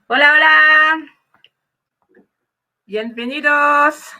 Hola, hola. Bienvenidos.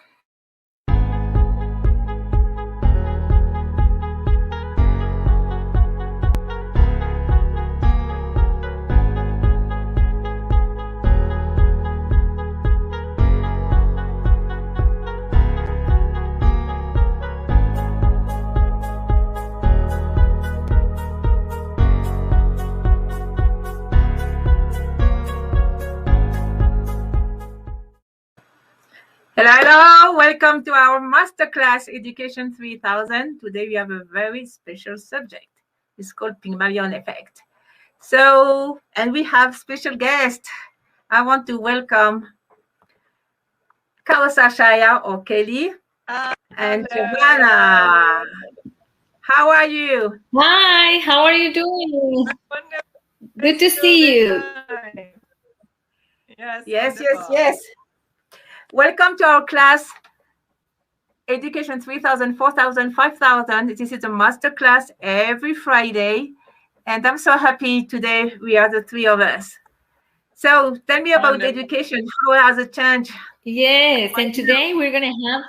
Hello, hello. Welcome to our Masterclass Education 3000. Today we have a very special subject. It's called Pygmalion effect. So, and we have special guest. I want to welcome Kawasashaya or Kelly and Giovanna. How are you? Hi, how are you doing? Good to see you. Yes. Welcome to our class, Education 3000, 4000, 5000. This is a master class every Friday. And I'm so happy today we are the three of us. So tell me about education. How has it changed? Yes, and today we're going to have...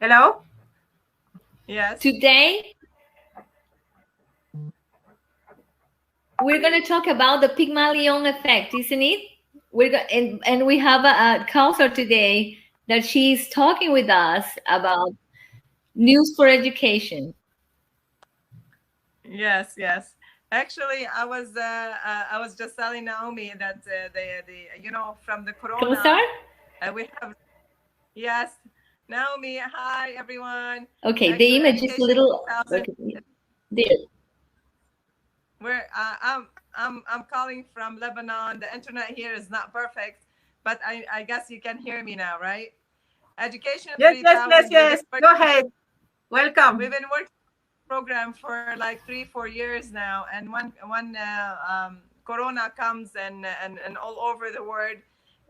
Hello? Yes. Today, we're going to talk about the Pygmalion effect, isn't it? And we have a counselor today that she's talking with us about news for education. Yes. Actually, I was just telling Naomi that the from the corona. Counselor? We have. Yes, Naomi. Hi, everyone. Okay, actually, the image is a little. There. I'm calling from Lebanon. The internet here is not perfect, but I guess you can hear me now, right? Education. Yes. Go ahead. Welcome. We've been working program for like 3-4 years now, and when corona comes and all over the world,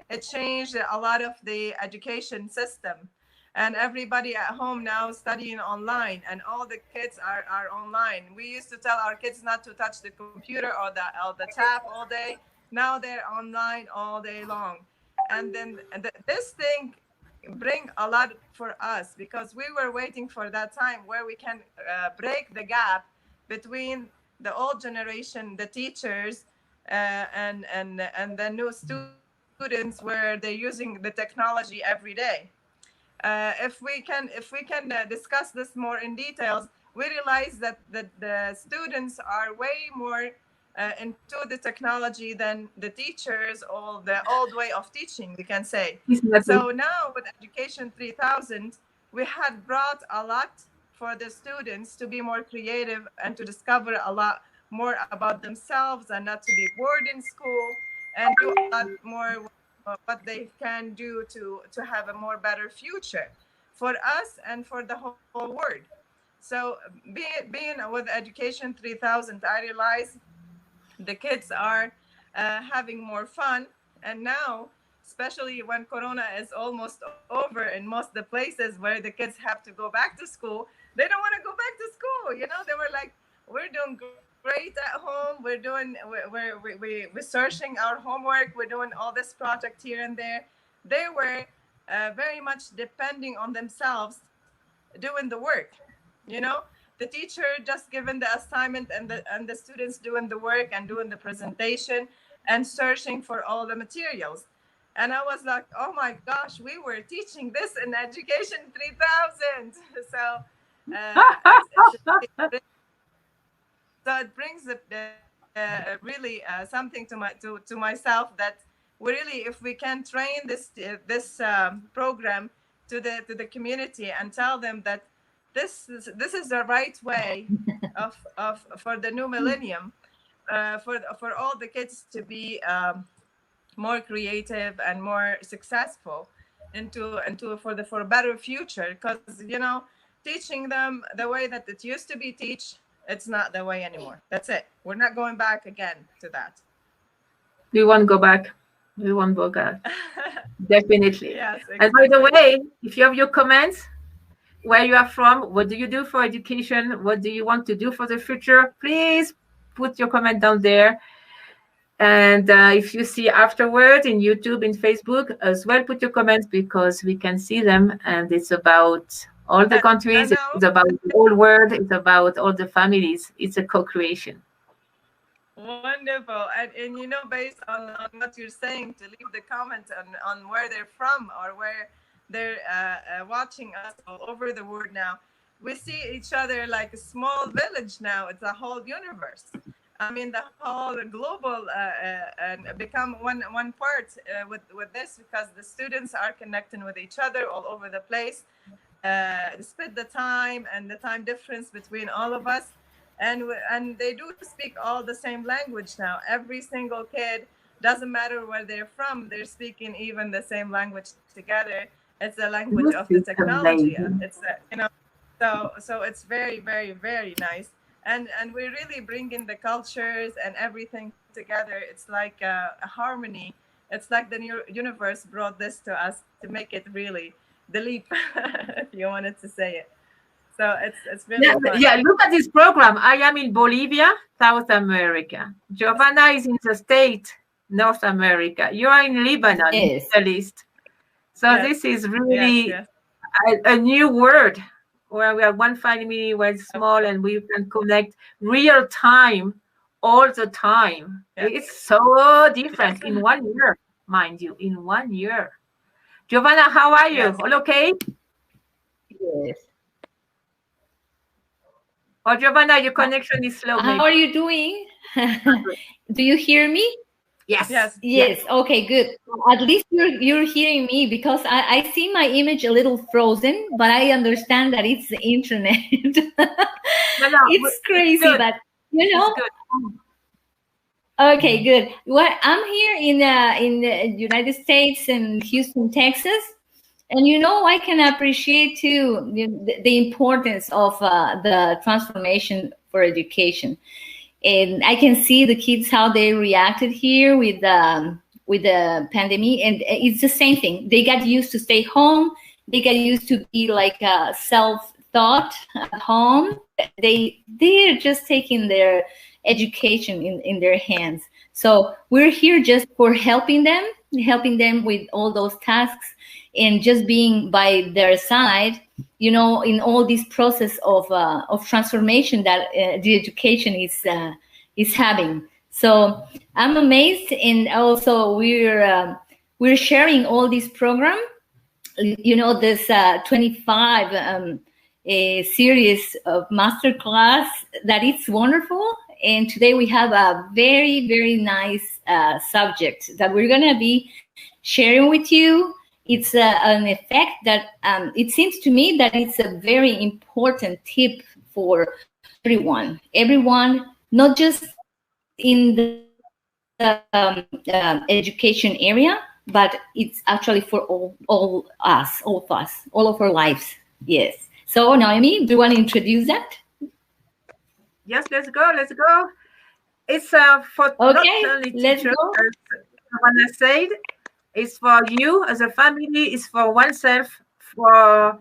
it changed a lot of the education system, and everybody at home now studying online, and all the kids are online. We used to tell our kids not to touch the computer or the tab all day. Now they're online all day long, and then this thing bring a lot for us, because we were waiting for that time where we can break the gap between the old generation, the teachers, and the new students, where they're using the technology every day. If we can discuss this more in details, we realize that the students are way more into the technology than the teachers, or the old way of teaching, we can say. So now with Education 3000, we had brought a lot for the students to be more creative and to discover a lot more about themselves, and not to be bored in school, and do a lot more what they can do to have a more better future for us and for the whole world. So being with Education 3000, I realized the kids are having more fun. And now, especially when corona is almost over in most of the places where the kids have to go back to school, they don't want to go back to school. They were like, we're doing great at home. We're researching our homework. We're doing all this project here and there. They were very much depending on themselves doing the work. The teacher just given the assignment, and the students doing the work and doing the presentation and searching for all the materials. And I was like, oh my gosh, we were teaching this in Education 3000. So so it brings really something to myself, that we really, if we can train this program to the community and tell them that this is the right way of for the new millennium, for all the kids to be more creative and more successful into for a better future. Because teaching them the way that it used to be teach, it's not the way anymore. That's it. We're not going back again to that. We won't go back. Definitely. Yes, exactly. And by the way, if you have your comments, where you are from, what do you do for education, what do you want to do for the future, please put your comment down there. And if you see afterwards in YouTube, in Facebook as well, put your comments because we can see them. And it's about all the countries, it's about the whole world, it's about all the families. It's a co-creation. Wonderful. And you know, based on what you're saying, to leave the comment on where they're from or where they're watching us all over the world now. We see each other like a small village now. It's a whole universe. I mean, the whole global and become one part with this, because the students are connecting with each other all over the place. Split the time and the time difference between all of us, and they do speak all the same language now. Every single kid, doesn't matter where they're from, they're speaking even the same language together. It's the language of the technology. It's you know, so it's very, very, very nice. And we're really bringing the cultures and everything together. It's like a harmony. It's like the universe brought this to us to make it really the leap, if you wanted to say it. So it's really fun. Yeah, look at this program. I am in Bolivia, South America. Giovanna is in the state, North America. You are in Lebanon, Middle East. So this is really a new world, where we are one family, we're small, and we can connect real time, all the time. It's so different in 1 year, mind you, in 1 year. Giovanna, how are you? All okay? Yes. Oh, Giovanna, your connection is slow. How are you doing? Do you hear me? Yes. Okay, good. At least you're hearing me, because I see my image a little frozen, but I understand that it's the internet. It's crazy, but you know. Okay, good. Well, I'm here in the United States, in Houston, Texas, and you know, I can appreciate too the importance of the transformation for education. And I can see the kids, how they reacted here with the pandemic, and it's the same thing. They got used to stay home. They got used to be like self-taught at home. They're just taking their education in their hands. So we're here just for helping them with all those tasks, and just being by their side, you know, in all this process of transformation that the education is having. So I'm amazed, and also we're sharing all this program. You know, this 25 series of masterclass, that it's wonderful. And today we have a very, very nice subject that we're gonna be sharing with you. It's an effect that it seems to me that it's a very important tip for everyone, not just in the education area, but it's actually for all of us, all of our lives. Yes. So Naomi, do you want to introduce that? Yes, let's go. It's for not only teachers, as Giovanna said. It's for you as a family, it's for oneself, for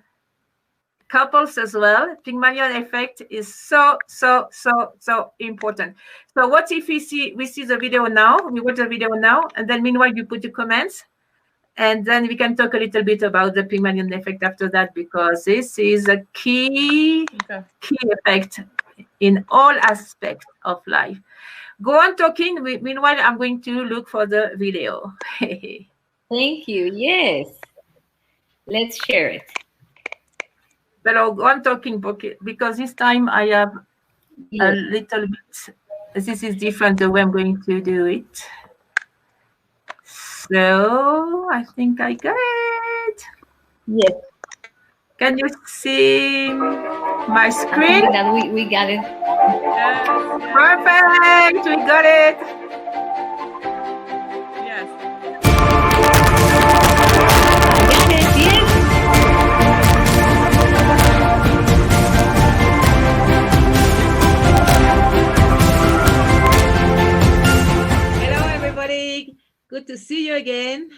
couples as well. Pygmalion effect is so important. So what if we see the video now, we watch the video now, and then meanwhile you put your comments, and then we can talk a little bit about the Pygmalion effect after that, because this is a key effect in all aspects of life. Go on talking. Meanwhile, I'm going to look for the video. Thank you. Yes. Let's share it. But I'll go on talking because this time I have a little bit. This is different the way I'm going to do it. So I think I got it. Yes. Can you see my screen? We got it. Perfect. We got it. Yes. I got it. Yes. Hello, everybody. Good to see you again.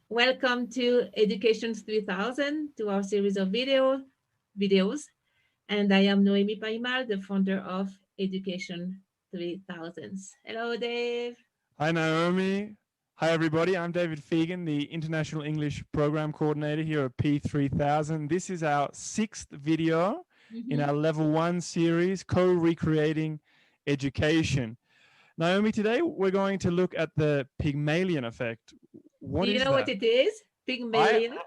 Welcome to Education 3000, to our series of videos. And I am Noémie Paimal, the founder of Education 3000s. Hello, Dave. Hi, Naomi. Hi, everybody. I'm David Fegan, the International English Program Coordinator here at P3000. This is our 6th video in our Level 1 series, Co-Recreating Education. Naomi, today we're going to look at the Pygmalion effect. What Do you is know that? what it is? Pygmalion?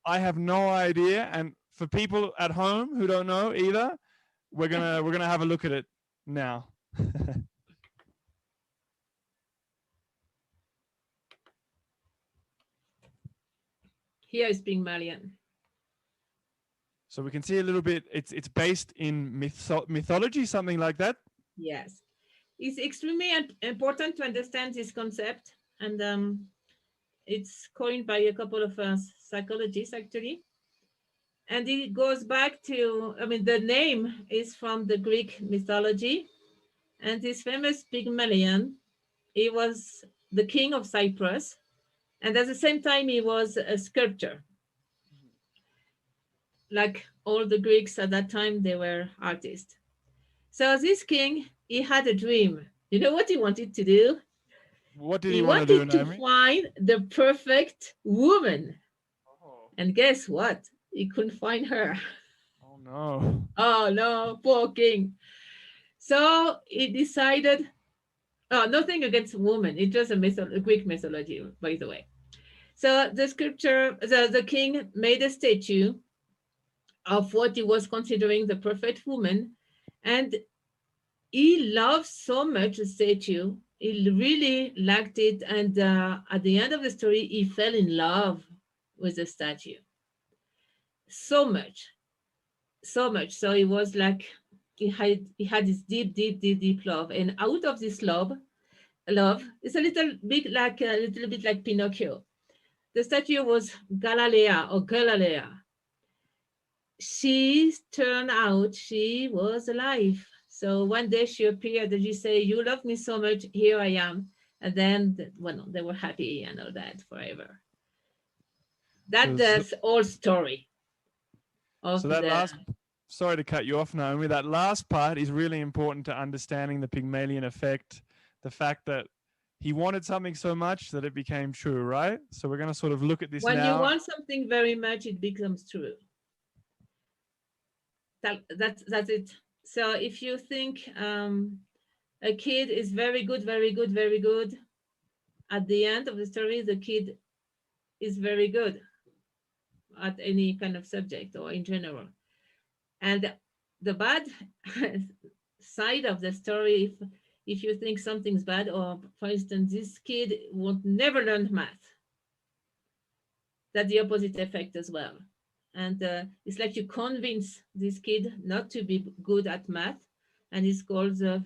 I have no idea. And for people at home who don't know either, we're gonna have a look at it now. Here is Pygmalion. So we can see a little bit, it's based in mythology, something like that. Yes. It's extremely important to understand this concept. And it's coined by a couple of psychologists, actually. And it goes back to, the name is from the Greek mythology. And this famous Pygmalion, he was the king of Cyprus. And at the same time, he was a sculptor. Like all the Greeks at that time, they were artists. So this king, he had a dream. You know what he wanted to do? What did he want to do, wanted to Naomi? find the perfect woman. Oh. And guess what? He couldn't find her. Oh, no. Oh, no, poor king. So he decided, nothing against women. It's just a Greek mythology, by the way. So the king made a statue of what he was considering the perfect woman. And he loved so much the statue. He really liked it. And at the end of the story, he fell in love with the statue. So much. So he was like, he had this deep love. And out of this love, it's a little bit like Pinocchio. The statue was Galilea. She turned out she was alive. So one day she appeared and she said, "You love me so much, here I am." And then, they were happy and all that forever. That's the whole story. Sorry to cut you off, Naomi. That last part is really important to understanding the Pygmalion effect, the fact that he wanted something so much that it became true, right? So we're going to sort of look at this now. When you want something very much, it becomes true. That's it. So if you think a kid is very good, at the end of the story, the kid is very good at any kind of subject or in general. And the bad side of the story, if you think something's bad, or for instance, this kid would never learn math, that's the opposite effect as well. And it's like you convince this kid not to be good at math, and it's called the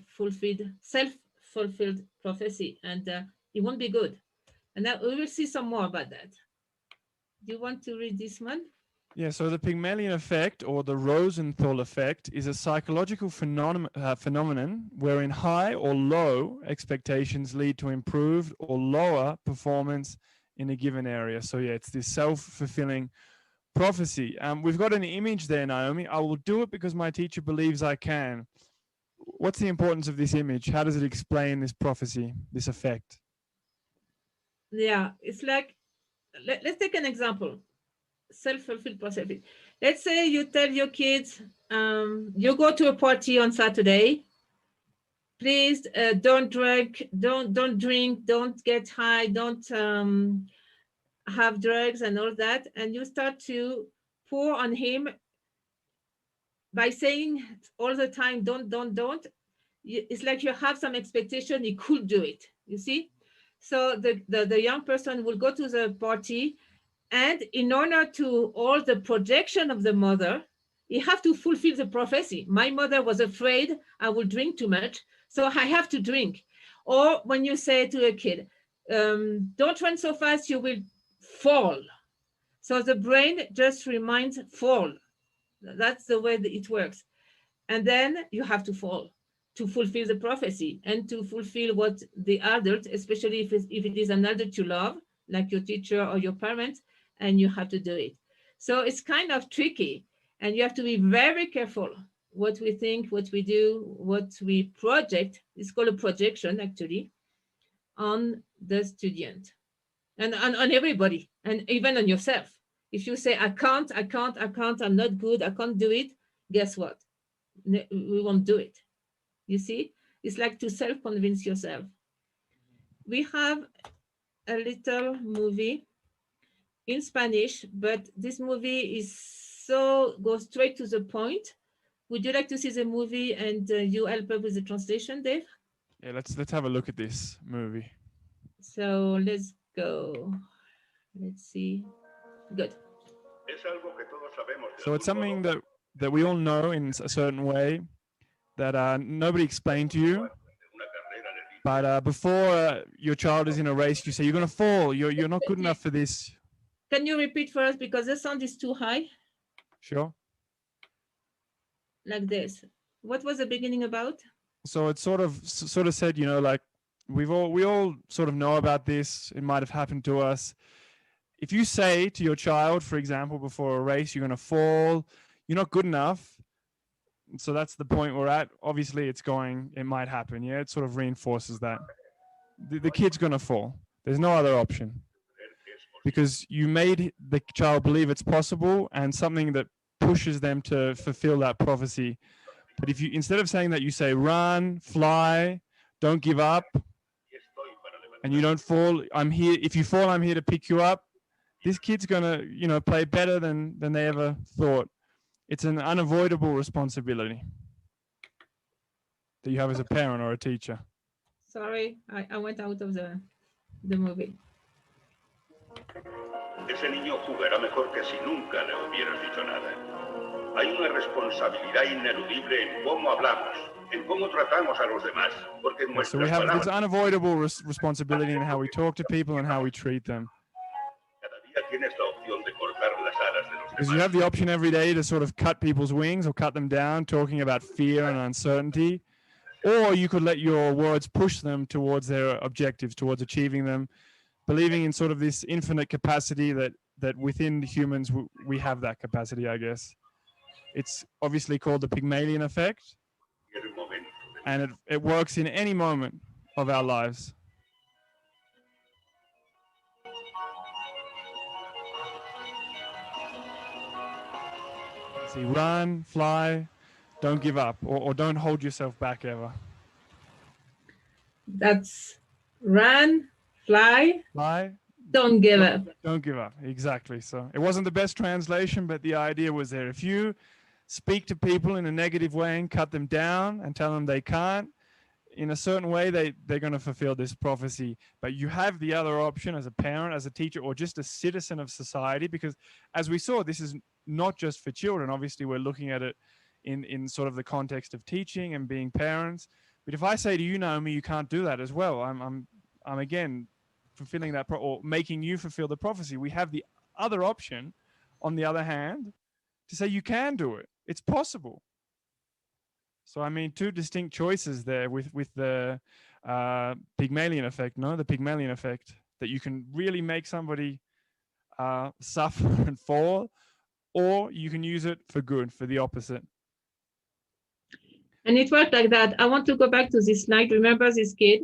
self-fulfilled prophecy, and it won't be good. And now we will see some more about that. Do you want to read this one? Yeah, so the Pygmalion effect, or the Rosenthal effect, is a psychological phenomenon wherein high or low expectations lead to improved or lower performance in a given area. So yeah, it's this self-fulfilling prophecy. We've got an image there, Naomi. I will do it because my teacher believes I can. What's the importance of this image? How does it explain this prophecy, this effect? Yeah, it's like, let's take an example. Self-fulfilled prophecy. Let's say you tell your kids, you go to a party on Saturday. Please don't drink, don't get high, don't have drugs and all that. And you start to pour on him by saying all the time, don't. It's like you have some expectation he could do it, you see? So the young person will go to the party, and in order to all the projection of the mother, you have to fulfill the prophecy. My mother was afraid I would drink too much, so I have to drink. Or when you say to a kid, don't run so fast, you will fall. So the brain just reminds fall. That's the way that it works. And then you have to fall to fulfill the prophecy and to fulfill what the adult, especially if it is an adult you love, like your teacher or your parents, and you have to do it. So it's kind of tricky, and you have to be very careful what we think, what we do, what we project, it's called a projection actually, on the student and on everybody, and even on yourself. If you say, I can't, I'm not good, I can't do it, guess what? We won't do it. You see, it's like to self-convince yourself. We have a little movie in Spanish, but this movie goes straight to the point. Would you like to see the movie and you help us with the translation, Dave? Yeah, let's have a look at this movie. So let's go. Let's see. Good. So it's something that we all know in a certain way that nobody explained to you. But before your child is in a race, you say, you're going to fall. You're not good enough for this. Can you repeat for us, because the sound is too high? Sure. Like this. What was the beginning about? So it sort of said, like we all sort of know about this. It might have happened to us. If you say to your child, for example, before a race, you're going to fall, you're not good enough. So that's the point we're at. Obviously, it might happen. Yeah, it sort of reinforces that. The kid's going to fall. There's no other option. Because you made the child believe it's possible, and something that pushes them to fulfill that prophecy. But if you, instead of saying that, you say, run, fly, don't give up, and you don't fall, I'm here. If you fall, I'm here to pick you up. This kid's going to, play better than they ever thought. It's an unavoidable responsibility that you have as a parent or a teacher. Sorry, I went out of the movie. Ese niño jugará mejor que si nunca le hubieras dicho nada. Hay una responsabilidad ineludible en cómo hablamos, en cómo tratamos a los demás, porque So we have this unavoidable responsibility in how we talk to people and how we treat them. Because you have the option every day to sort of cut people's wings or cut them down, talking about fear and uncertainty. Or you could let your words push them towards their objectives, towards achieving them, believing in sort of this infinite capacity that within humans, we have that capacity, I guess. It's obviously called the Pygmalion effect. And it works in any moment of our lives. See, run, fly, don't give up, or don't hold yourself back ever. That's run, fly, don't give up. Don't give up, exactly. So it wasn't the best translation, but the idea was there. If you speak to people in a negative way and cut them down and tell them they can't, in a certain way, they're going to fulfill this prophecy. But you have the other option as a parent, as a teacher, or just a citizen of society, because as we saw, this is not just for children. Obviously, we're looking at it in sort of the context of teaching and being parents. But if I say to you, Naomi, you can't do that as well, I'm again fulfilling that or making you fulfill the prophecy. We have the other option, on the other hand, to say you can do it. It's possible. So I mean, two distinct choices there with the Pygmalion effect. No, the Pygmalion effect, that you can really make somebody suffer and fall, or you can use it for good, for the opposite. And it worked like that. I want to go back to this slide. Remember this kid?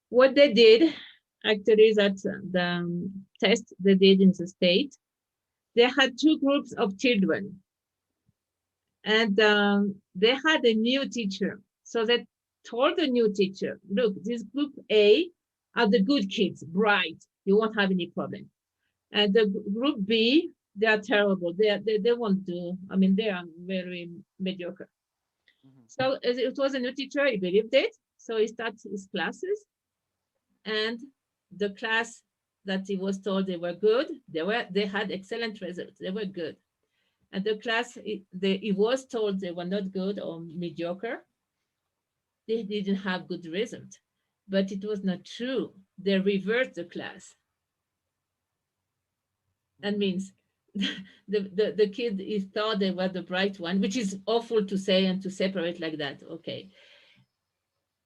What they did, actually, that the test they did in the state, they had two groups of children. And they had a new teacher. So they told the new teacher, look, this group A are the good kids, bright. You won't have any problem. And the group B, they are terrible. They won't do, I mean, they are very mediocre. So it was a new teacher, he believed it. So he started his classes. And the class that he was told they were good, they had excellent results. They were good. And the class he was told they were not good or mediocre, they didn't have good results. But it was not true. They reversed the class. That means the kid thought they were the bright one, which is awful to say and to separate like that. Okay.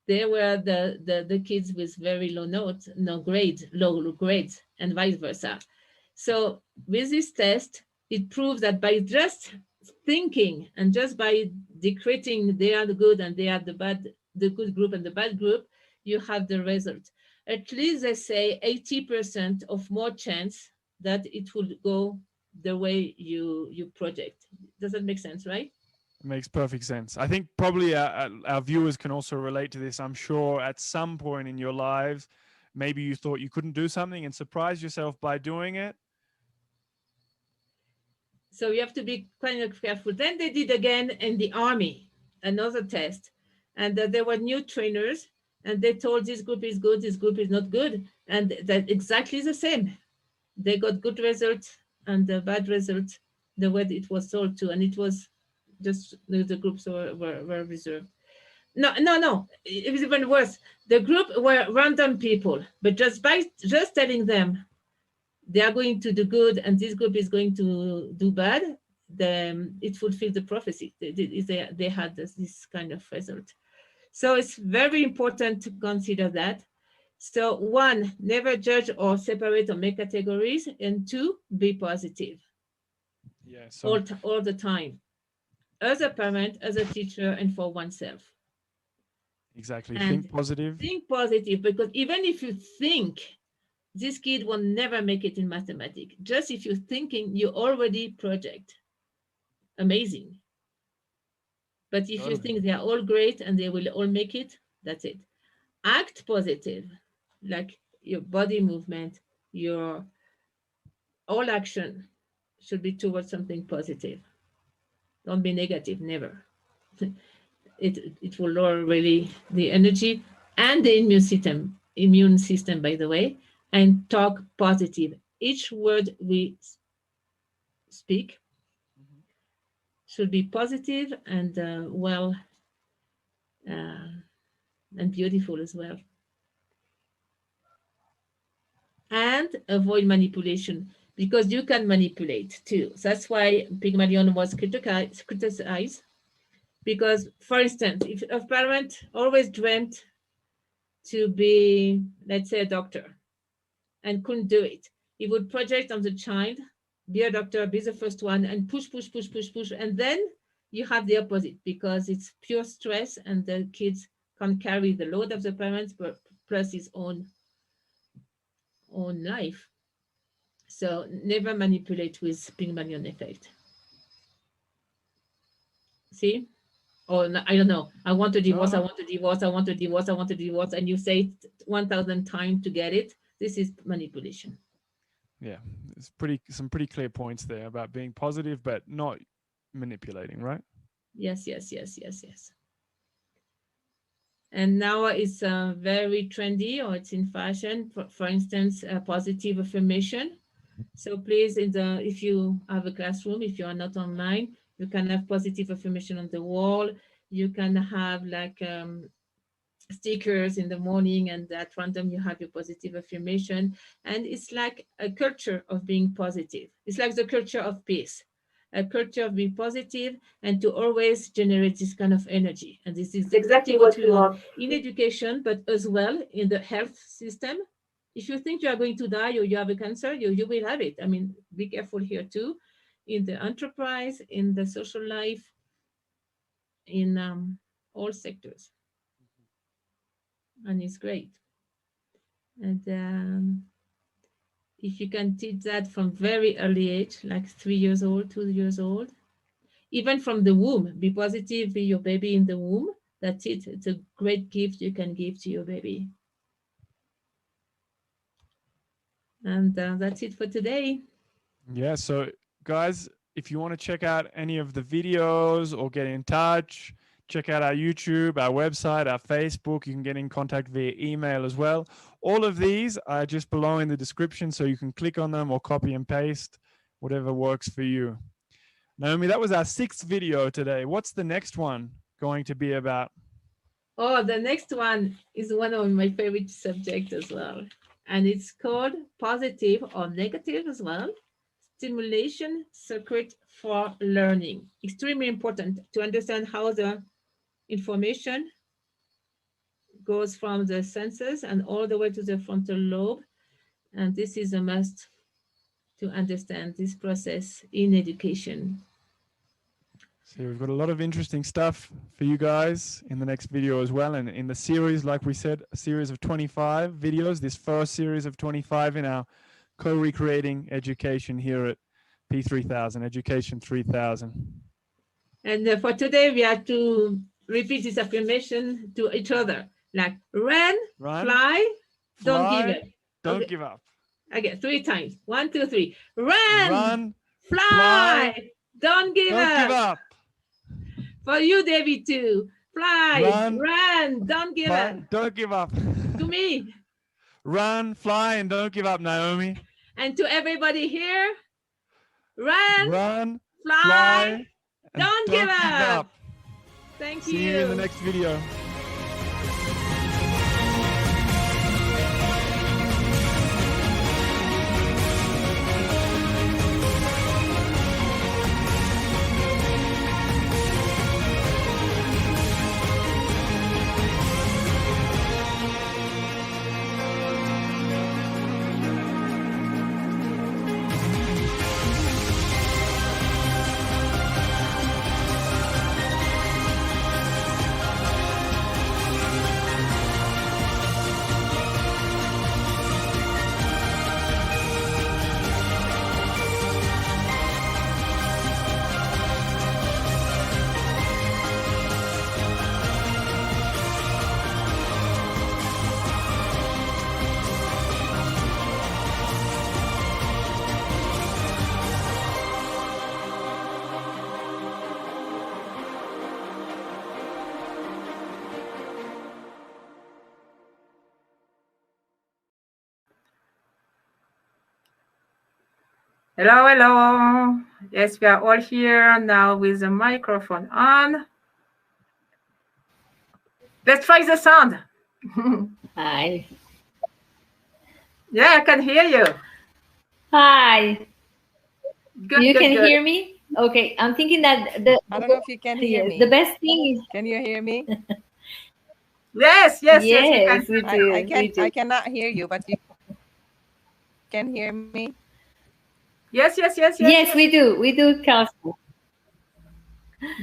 They were the kids with very low notes, low grades, and vice versa. So with this test, it proves that by just thinking, and just by decreting they are the good and they are the bad, the good group and the bad group, you have the result. At least they say 80% of more chance that it will go the way you project. Does that make sense, right? It makes perfect sense. I think probably our viewers can also relate to this. I'm sure at some point in your lives, maybe you thought you couldn't do something and surprised yourself by doing it. So you have to be kind of careful. Then they did again in the army, another test. And there were new trainers, and they told this group is good, this group is not good. And that exactly the same. They got good results and the bad results the way it was told to. And it was just the groups were reserved. No. It was even worse. The group were random people, but just by just telling them they are going to do good and this group is going to do bad, then it fulfilled the prophecy. They had this kind of result. So it's very important to consider that. So one, never judge or separate or make categories. And two, be positive. Yeah. So all the time. As a parent, as a teacher, and for oneself. Exactly. And think positive. Think positive, because even if you think this kid will never make it in mathematics, just if you're thinking, you already project. Amazing. But if you think they are all great and they will all make it, that's it. Act positive, like your body movement, your all action should be towards something positive. Don't be negative, never. It will lower really the energy and the immune system, by the way, and talk positive. Each word we speak should be positive and and beautiful as well. And avoid manipulation, because you can manipulate too. So that's why Pygmalion was criticized. Because, for instance, if a parent always dreamt to be, let's say, a doctor and couldn't do it, he would project on the child, be a doctor, be the first one, and push. And then you have the opposite, because it's pure stress and the kids can't carry the load of the parents, but plus his own life. So never manipulate with Pygmalion effect. See? Or I don't know. I want to divorce. I want to divorce. I want to divorce. I want to divorce. And you say it 1,000 times to get it. This is manipulation. Yeah, it's some pretty clear points there about being positive, but not manipulating, right? Yes. And now it's very trendy, or it's in fashion. For instance, a positive affirmation. So please, if you have a classroom, if you are not online, you can have positive affirmation on the wall. You can have like stickers in the morning, and at random you have your positive affirmation. And it's like a culture of being positive. It's like the culture of peace, a culture of being positive and to always generate this kind of energy. And this is exactly what we want in education, but as well in the health system. If you think you are going to die or you have a cancer, you will have it. I mean, be careful here too, in the enterprise, in the social life, in all sectors. And it's great. And if you can teach that from very early age, like 3 years old, 2 years old, even from the womb, be positive, be your baby in the womb. That's it. It's a great gift you can give to your baby. And that's it for today. Yeah. So, guys, if you want to check out any of the videos or get in touch, check out our YouTube, our website, our Facebook. You can get in contact via email as well. All of these are just below in the description, so you can click on them or copy and paste, whatever works for you. Naomi, that was our 6th video today. What's the next one going to be about? Oh, the next one is one of my favorite subjects as well. And it's called positive or negative as well. Stimulation circuit for learning. Extremely important to understand how the information goes from the senses and all the way to the frontal lobe. And this is a must to understand this process in education. So we've got a lot of interesting stuff for you guys in the next video as well. And in the series, like we said, a series of 25 videos, this first series of 25 in our co-recreating education here at P3000, Education 3000. And for today, we have to repeat this affirmation to each other. Like run, fly, don't give up. Don't give up. Okay, 3 times. 1, 2, 3. Run, fly, fly, don't give up. up. For you, David, too. Fly, run, don't give up. Don't give up. To me. Run, fly, and don't give up, Naomi. And to everybody here, run, fly, fly don't give up. Thank you. See you in the next video. Hello, hello. Yes, we are all here now with the microphone on. Let's try the sound. Hi. Yeah, I can hear you. Hi. Good, you good, can good. hear me? Okay, I'm thinking that I don't know if you can hear me. The best thing is. Can you hear me? Yes, Yes, we do. I cannot hear you, but you can hear me. Yes. Yes, we do. We do, Kelsey.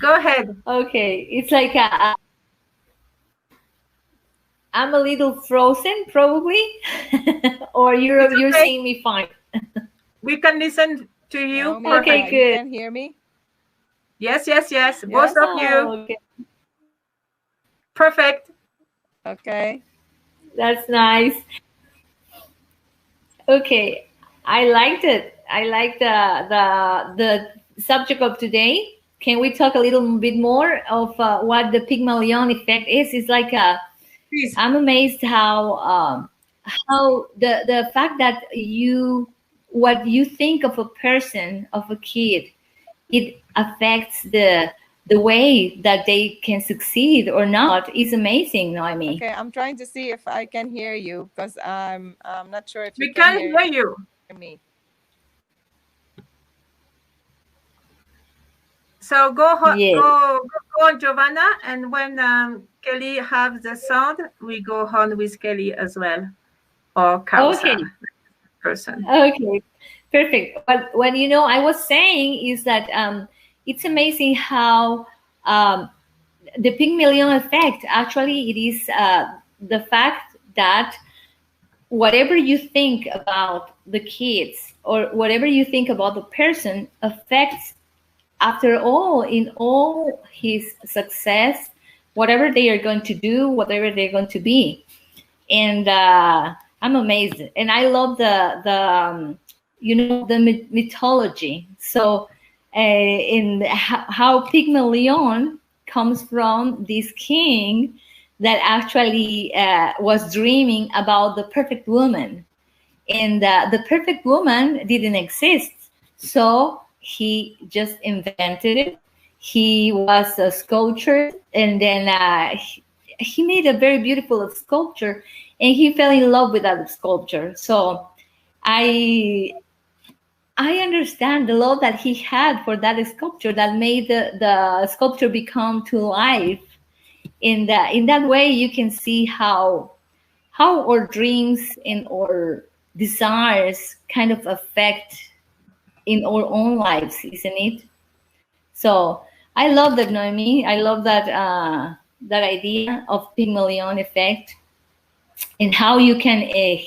Go ahead. Okay, it's like I'm a little frozen, probably, or you're seeing me fine. We can listen to you. No, okay, good. You can hear me? Yes. Both of you. Okay. Perfect. Okay. That's nice. Okay, I liked it. I like the subject of today. Can we talk a little bit more of what the Pygmalion effect is? It's like I'm amazed how the fact that what you think of a person, of a kid, it affects the way that they can succeed or not is amazing, Noemi. Okay, I'm trying to see if I can hear you because I'm not sure if we can hear you. Me. So go on, Giovanna, and when Kelly has the sound, we go on with Kelly as well, or Kausa person. Okay, perfect. But what I was saying is that it's amazing how the Pygmalion effect, actually, it is the fact that whatever you think about the kids or whatever you think about the person affects, after all, in all his success, whatever they are going to do, whatever they're going to be. And I'm amazed. And I love the mythology. So in how Pygmalion comes from this king that actually was dreaming about the perfect woman. And the perfect woman didn't exist. So he just invented it. He was a sculptor, and then he made a very beautiful sculpture, and he fell in love with that sculpture. So I understand the love that he had for that sculpture that made the sculpture become to life. In that way, you can see how our dreams and our desires kind of affect in our own lives, isn't it? So I love that, Noemi. I love that that idea of Pygmalion effect and how you can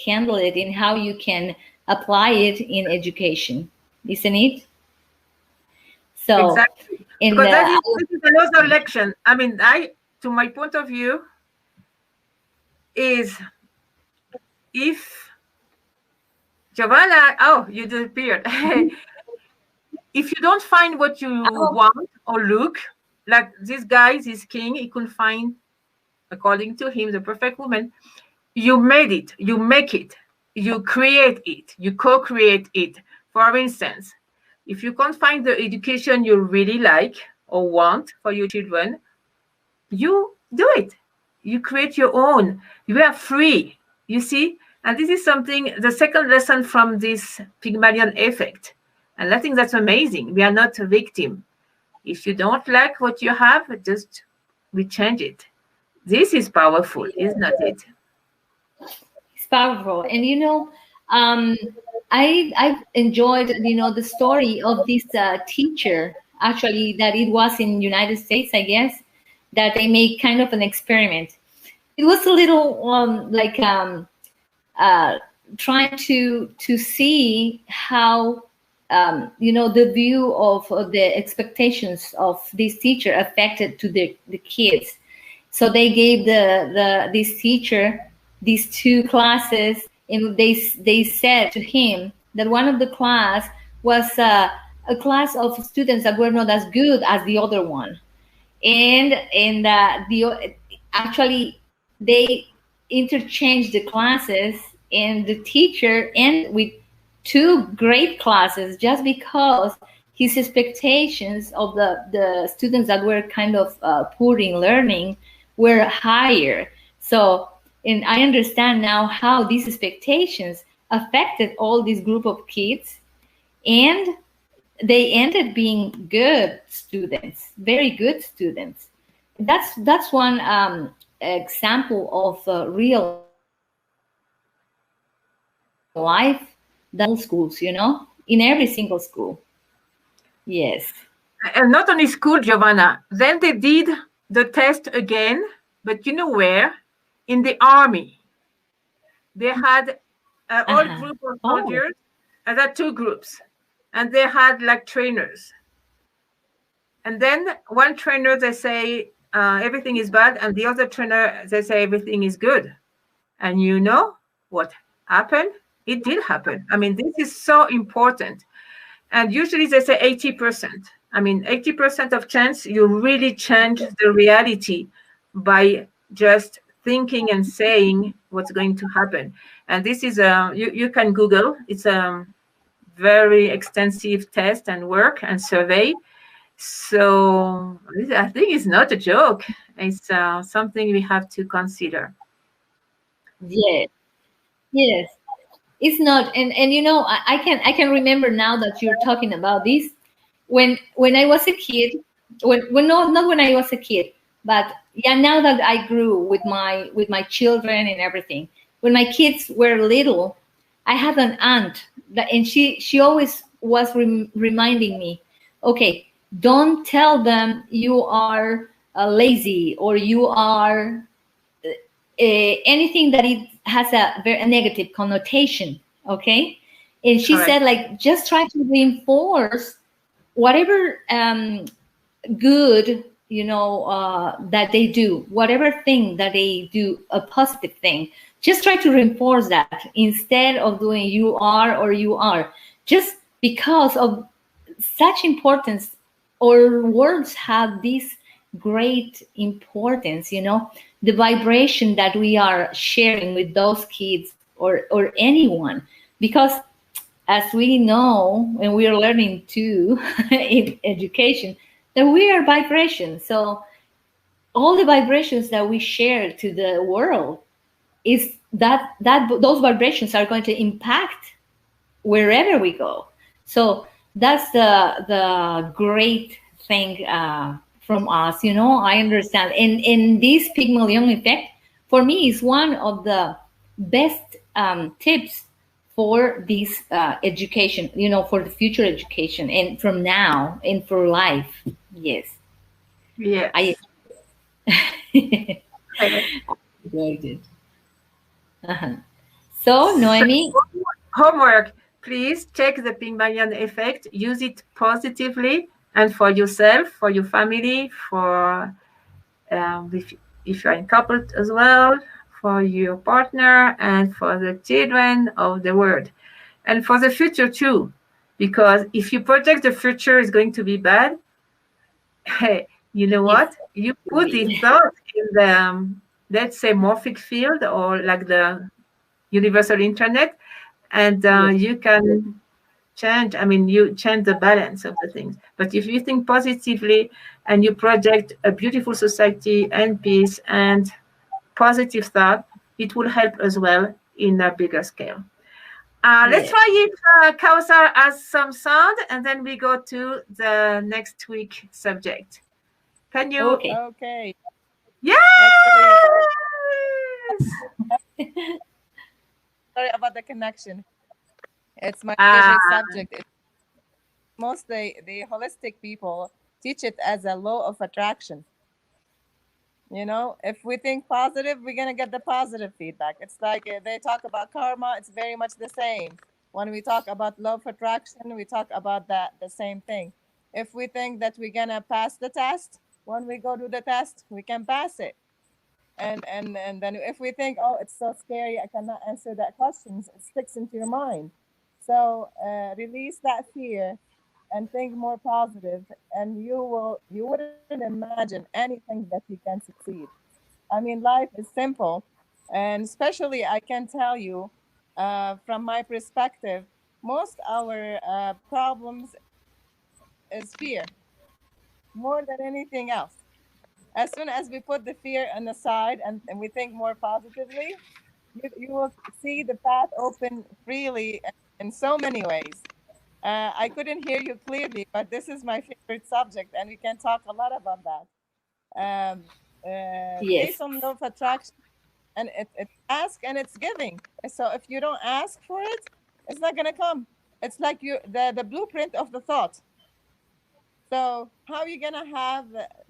handle it and how you can apply it in education, isn't it? So, Exactly. in Because the, this is another lection. I mean, to my point of view, is if Giovanna, oh, you disappeared. If you don't find what you want or look, like this guy, this king, he couldn't find, according to him, the perfect woman. You made it, you make it, you create it, you co-create it. For instance, if you can't find the education you really like or want for your children, you do it. You create your own. You are free, you see? And this is something, the second lesson from this Pygmalion effect. And I think that's amazing. We are not a victim. If you don't like what you have, just we change it. This is powerful, isn't it? it's powerful. And I've enjoyed the story of this teacher, actually, that it was in United States, I guess, that they made kind of an experiment. It was a little trying to see how the view of the expectations of this teacher affected to the kids. So they gave this teacher these two classes, and they said to him that one of the class was a class of students that were not as good as the other one, and actually they interchanged the classes, and the teacher ended with two great classes just because his expectations of the students that were kind of poor in learning were higher. So, and I understand now how these expectations affected all this group of kids, and they ended being good students, very good students. That's one example of real life that schools, in every single school. Yes. And not only school, Giovanna. Then they did the test again, but you know where? In the army. They had an old group of soldiers, and there are two groups, and they had like trainers. And then one trainer, they say everything is bad, and the other trainer, they say everything is good. And you know what happened? It did happen. I mean, this is so important. And usually they say 80%. I mean, 80% of chance you really change the reality by just thinking and saying what's going to happen. And this is you can Google. It's a very extensive test and work and survey. So I think it's not a joke. It's something we have to consider. Yes. Yes. It's not, and I can remember now that you're talking about this. When I was a kid, not when I was a kid, but yeah, now that I grew with my children and everything. When my kids were little, I had an aunt and she always was reminding me, okay, don't tell them you are lazy or you are anything that it has a very negative connotation, okay? And she said, like, just try to reinforce whatever good, that they do, whatever thing that they do, a positive thing. Just try to reinforce that instead of doing you are or you are. Just because of such importance, our words have this great importance, the vibration that we are sharing with those kids or anyone, because as we know, and we are learning too in education, that we are vibrations. So all the vibrations that we share to the world is that those vibrations are going to impact wherever we go. So that's the great thing from us, I understand. And this Pygmalion effect, for me, is one of the best tips for this education, for the future education and from now and for life. Yes. Yeah. I Okay. enjoyed it. Uh-huh. So, Noemi, Homework. Please check the Pygmalion effect. Use it positively and for yourself, for your family, for if you're in couple as well, for your partner, and for the children of the world, and for the future too. Because if you project the future is going to be bad, hey, you know yes, what? You put the thought in the, let's say, morphic field or like the universal internet, and yes, you can change. I mean, you change the balance of the things. But if you think positively and you project a beautiful society and peace and positive thought, it will help as well in a bigger scale. Let's yes. try if Kausar has some sound, and then we go to the next week subject. Can you? Okay. Okay. Yes! Actually, sorry about the connection. It's my favorite subject. Most the holistic people teach it as a law of attraction. You know, if we think positive, we're gonna get the positive feedback. It's like they talk about karma. It's very much the same. When we talk about law of attraction, we talk about that the same thing. If we think that we're gonna pass the test, when we go to the test, we can pass it. And then if we think, oh, it's so scary, I cannot answer that question, it sticks into your mind. So release that fear and think more positive, and you wouldn't imagine anything that you can succeed. I mean, life is simple, and especially I can tell you from my perspective, most our problems is fear more than anything else. As soon as we put the fear on the side and we think more positively, you will see the path open freely in so many ways. I couldn't hear you clearly, but this is my favorite subject, and we can talk a lot about that. Yes. Based on law of attraction, and it's ask and it's giving. So if you don't ask for it, it's not gonna come. It's like the blueprint of the thought. So how are you gonna have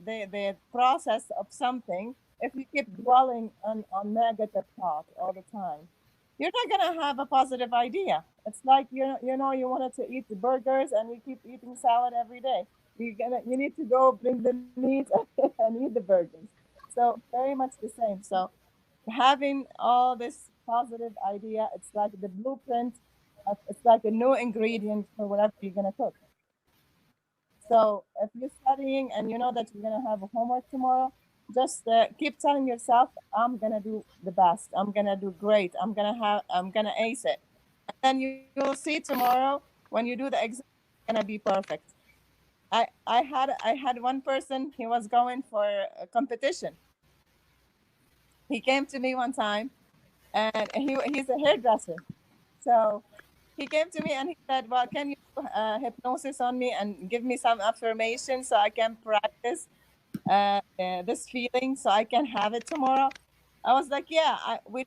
the process of something if you keep dwelling on negative thought all the time? You're not gonna have a positive idea. It's like you wanted to eat the burgers and you keep eating salad every day. You need to go bring the meat and eat the burgers. So very much the same. So having all this positive idea, it's like the blueprint. It's like a new ingredient for whatever you're gonna cook. So if you're studying and you know that you're gonna have a homework tomorrow, just keep telling yourself, "I'm gonna do the best. I'm gonna do great. I'm gonna ace it." And then you'll see tomorrow when you do the exam, it's gonna be perfect. I had one person. He was going for a competition. He came to me one time, and he's a hairdresser. So he came to me and he said, "Well, can you do hypnosis on me and give me some affirmation so I can practice this feeling so I can have it tomorrow?" I was like, "Yeah, we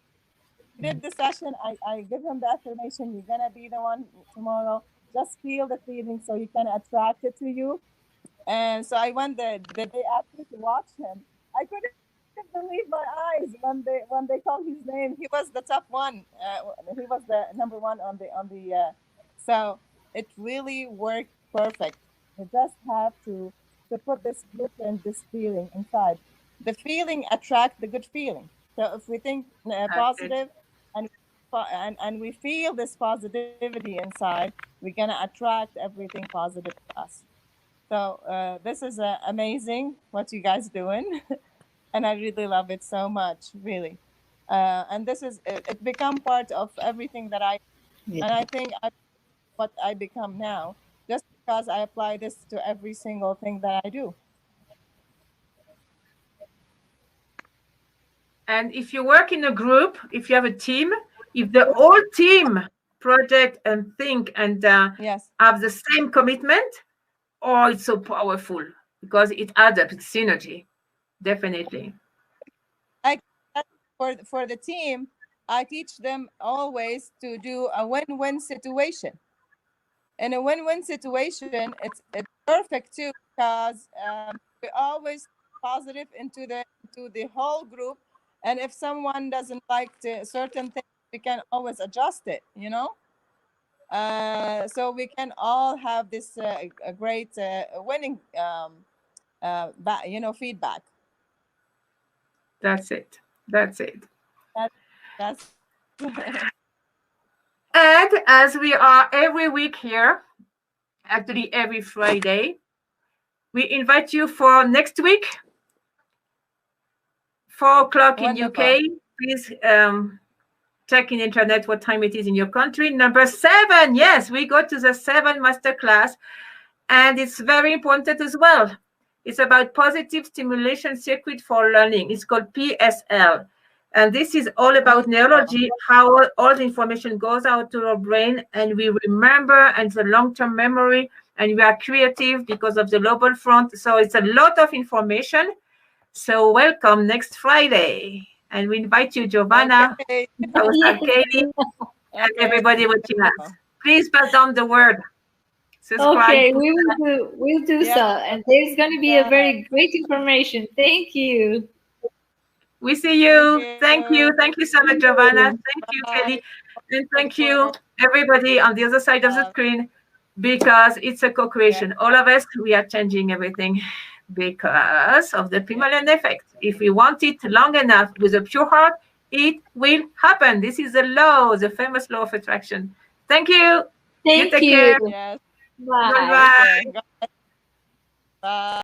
did the session. I give him the affirmation. You're gonna be the one tomorrow. Just feel the feeling so you can attract it to you." And so I went the day after to watch him. I couldn't believe my eyes when they called his name. He was the top one. He was the number one on the. So it really worked perfect. You just have to put this blueprint, this feeling inside. The feeling attract the good feeling. So if we think positive, and and we feel this positivity inside, we're gonna attract everything positive to us. So this is amazing what you guys doing, and I really love it so much, really. And this is it become part of everything that I, Yes. and I think what I become now just because I apply this to every single thing that I do. And if you work in a group, if you have a team, if the whole team project and think and Yes. have the same commitment, oh, it's so powerful because it adds up. It's synergy, definitely. I for the team, I teach them always to do a win-win situation. In a win-win situation, it's perfect too because we always positive into the whole group. And if someone doesn't like certain things, we can always adjust it, you know. So we can all have this a great winning feedback. That's it. That's it. That's And as we are every week here, actually every Friday, we invite you for next week, 4 o'clock in wonderful. UK. Please check in internet what time it is in your country. Number 7, yes, we go to the 7 masterclass, and it's very important as well. It's about positive stimulation circuit for learning. It's called PSL. And this is all about neurology, how all the information goes out to our brain, and we remember, and the long-term memory, and we are creative because of the global front. So it's a lot of information. So welcome next Friday. And we invite you, Giovanna, Okay. Katie, and everybody watching us. Please pass down the word. Subscribe. Okay, we'll do Yeah. so. And there's going to be a very great information. Thank you. We see you. Thank you. Thank you so much, Giovanna. Thank you, Bye. Kelly. And thank you, everybody on the other side of the screen, because it's a co-creation. All of us, we are changing everything because of the Pygmalion effect. If we want it long enough with a pure heart, it will happen. This is the law, the famous law of attraction. Thank you. Thank take you. care. Yes. Bye. Bye-bye. Okay. Bye.